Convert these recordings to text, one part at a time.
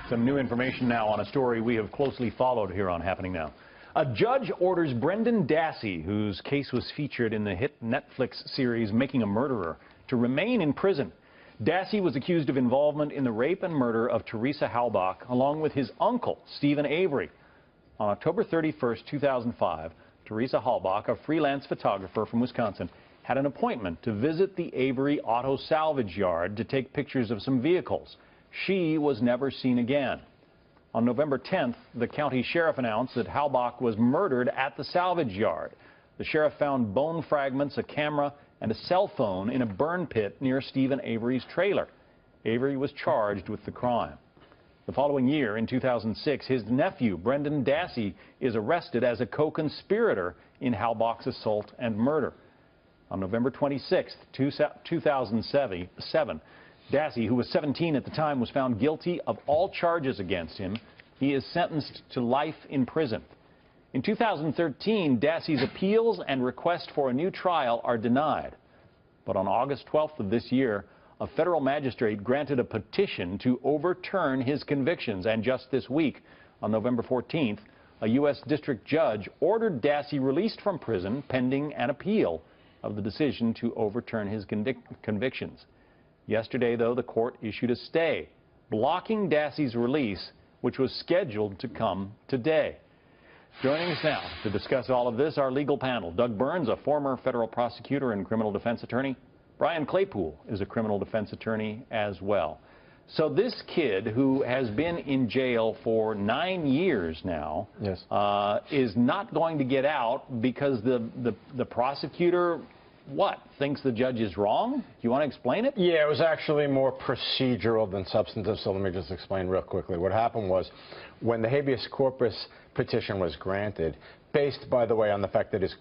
Some new information now on a story we have closely followed here on Happening Now. A judge orders Brendan Dassey, whose case was featured in the hit Netflix series Making a Murderer, to remain in prison. Dassey was accused of involvement in the rape and murder of Teresa Halbach, along with his uncle, Stephen Avery. On October 31st, 2005, Teresa Halbach, a freelance photographer from Wisconsin, had an appointment to visit the Avery Auto Salvage Yard to take pictures of some vehicles. She was never seen again. On November 10th, the county sheriff announced that Halbach was murdered at the salvage yard. The sheriff found bone fragments, a camera, and a cell phone in a burn pit near Stephen Avery's trailer. Avery was charged with the crime. The following year, in 2006, his nephew, Brendan Dassey, is arrested as a co-conspirator in Halbach's assault and murder. On November 26, 2007, Dassey, who was 17 at the time, was found guilty of all charges against him. He is sentenced to life in prison. In 2013, Dassey's appeals and request for a new trial are denied. But on August 12th of this year, a federal magistrate granted a petition to overturn his convictions. And just this week, on November 14th, a U.S. district judge ordered Dassey released from prison pending an appeal of the decision to overturn his convictions. Yesterday, though, the court issued a stay, blocking Dassey's release, which was scheduled to come today. Joining us now to discuss all of this, our legal panel. Doug Burns, a former federal prosecutor and criminal defense attorney. Brian Claypool is a criminal defense attorney as well. So this kid, who has been in jail for 9 years now, yes, is not going to get out because the prosecutor thinks the judge is wrong? Do you want to explain it? Yeah, it was actually more procedural than substantive, so let me just explain real quickly. What happened was, when the habeas corpus petition was granted, based, by the way, on the fact that his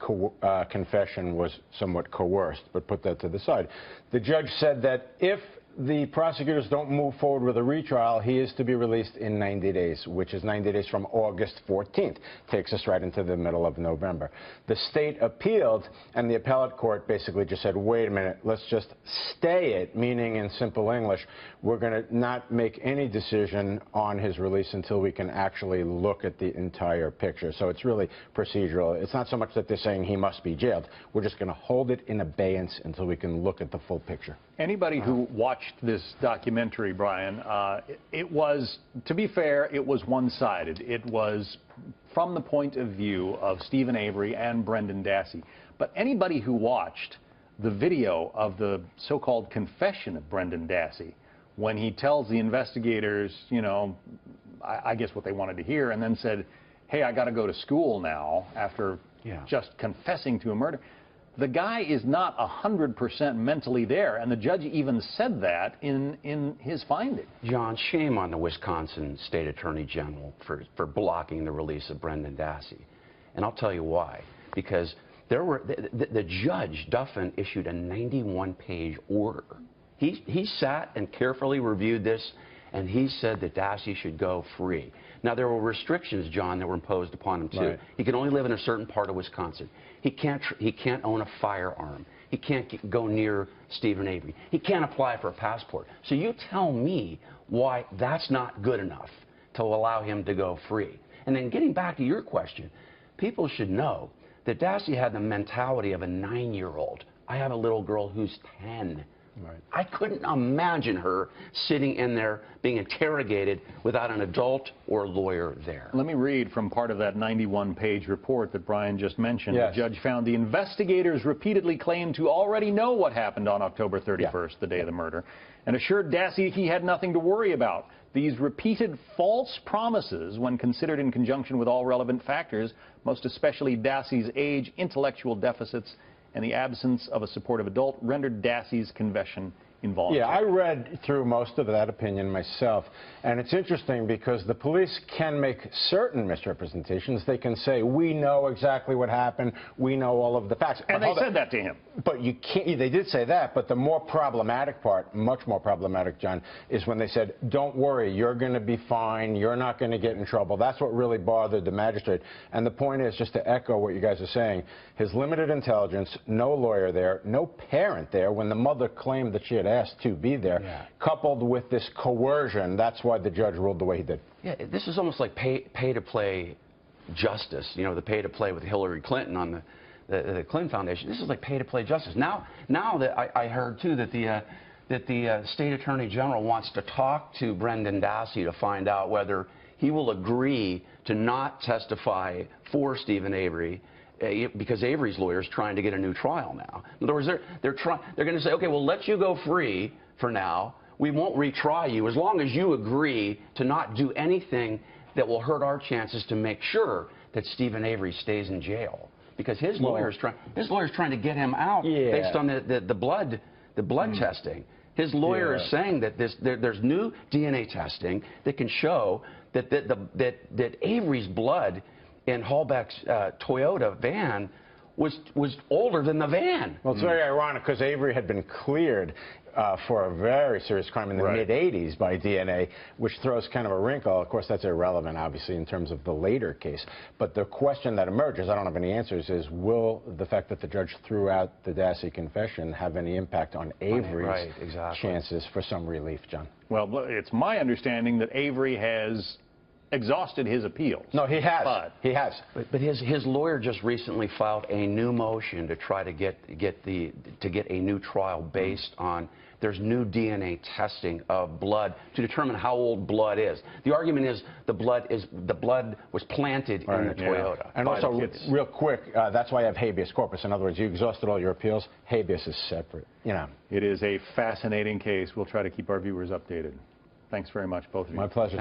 confession was somewhat coerced, but put that to the side, the judge said that if the prosecutors don't move forward with a retrial, he is to be released in 90 days, which is 90 days from August 14th. Takes us right into the middle of November. The state appealed, and the appellate court basically just said, wait a minute, let's just stay it, meaning in simple English, we're going to not make any decision on his release until we can actually look at the entire picture. So it's really procedural. It's not so much that they're saying he must be jailed. We're just going to hold it in abeyance until we can look at the full picture. Anybody who watched this documentary, Brian, it was, to be fair, it was one-sided. It was from the point of view of Stephen Avery and Brendan Dassey. But anybody who watched the video of the so-called confession of Brendan Dassey, when he tells the investigators, you know, I guess what they wanted to hear, and then said, hey, I got to go to school now after just confessing to a murder. The guy is not 100% mentally there, and the judge even said that in his finding. John, shame on the Wisconsin State Attorney General for blocking the release of Brendan Dassey. And I'll tell you why. Because the judge, Duffin, issued a 91-page order. He sat and carefully reviewed this, and he said that Dassey should go free. Now, there were restrictions, John, that were imposed upon him, too. Right. He can only live in a certain part of Wisconsin. He can't own a firearm. He can't go near Stephen Avery. He can't apply for a passport. So you tell me why that's not good enough to allow him to go free. And then getting back to your question, people should know that Dassey had the mentality of a 9-year-old. I have a little girl who's 10. Right. I couldn't imagine her sitting in there being interrogated without an adult or lawyer there. Let me read from part of that 91-page report that Brian just mentioned. Yes. The judge found the investigators repeatedly claimed to already know what happened on October 31st, the day of the murder, and assured Dassey he had nothing to worry about. These repeated false promises, when considered in conjunction with all relevant factors, most especially Dassey's age, intellectual deficits, and the absence of a supportive adult, rendered Dassey's confession involuntary. Yeah, I read through most of that opinion myself, and it's interesting because the police can make certain misrepresentations. They can say, we know exactly what happened, we know all of the facts. And they said that to him. But you can't, they did say that, but the more problematic part, much more problematic, John, is when they said, don't worry, you're going to be fine, you're not going to get in trouble. That's what really bothered the magistrate. And the point is, just to echo what you guys are saying, his limited intelligence, no lawyer there, no parent there, when the mother claimed that she had asked to be there, coupled with this coercion. That's why the judge ruled the way he did. Yeah, this is almost like pay-to-play justice. You know, the pay-to-play with Hillary Clinton on the Clinton Foundation. This is like pay-to-play justice. Now that I heard too that the state attorney general wants to talk to Brendan Dassey to find out whether he will agree to not testify for Stephen Avery, because Avery's lawyer is trying to get a new trial now. In other words, they're going to say, okay, we'll let you go free for now. We won't retry you as long as you agree to not do anything that will hurt our chances to make sure that Stephen Avery stays in jail, because his lawyer's trying to get him out based on the blood testing. His lawyer is saying that there's new DNA testing that can show that Avery's blood in Hallbeck's Toyota van was older than the van. Well, it's very ironic because Avery had been cleared for a very serious crime in the mid-'80s by DNA, which throws kind of a wrinkle. Of course, that's irrelevant, obviously, in terms of the later case. But the question that emerges, I don't have any answers, is will the fact that the judge threw out the Dassey confession have any impact on Avery's chances for some relief, John? Well, it's my understanding that Avery has exhausted his appeals. No, he has. He has. But his lawyer just recently filed a new motion to try to get a new trial based on there's new DNA testing of blood to determine how old blood is. The argument is the blood was planted in the Toyota. And also, real quick, that's why I have habeas corpus. In other words, you exhausted all your appeals. Habeas is separate. You know. It is a fascinating case. We'll try to keep our viewers updated. Thanks very much, both of you. My pleasure, John.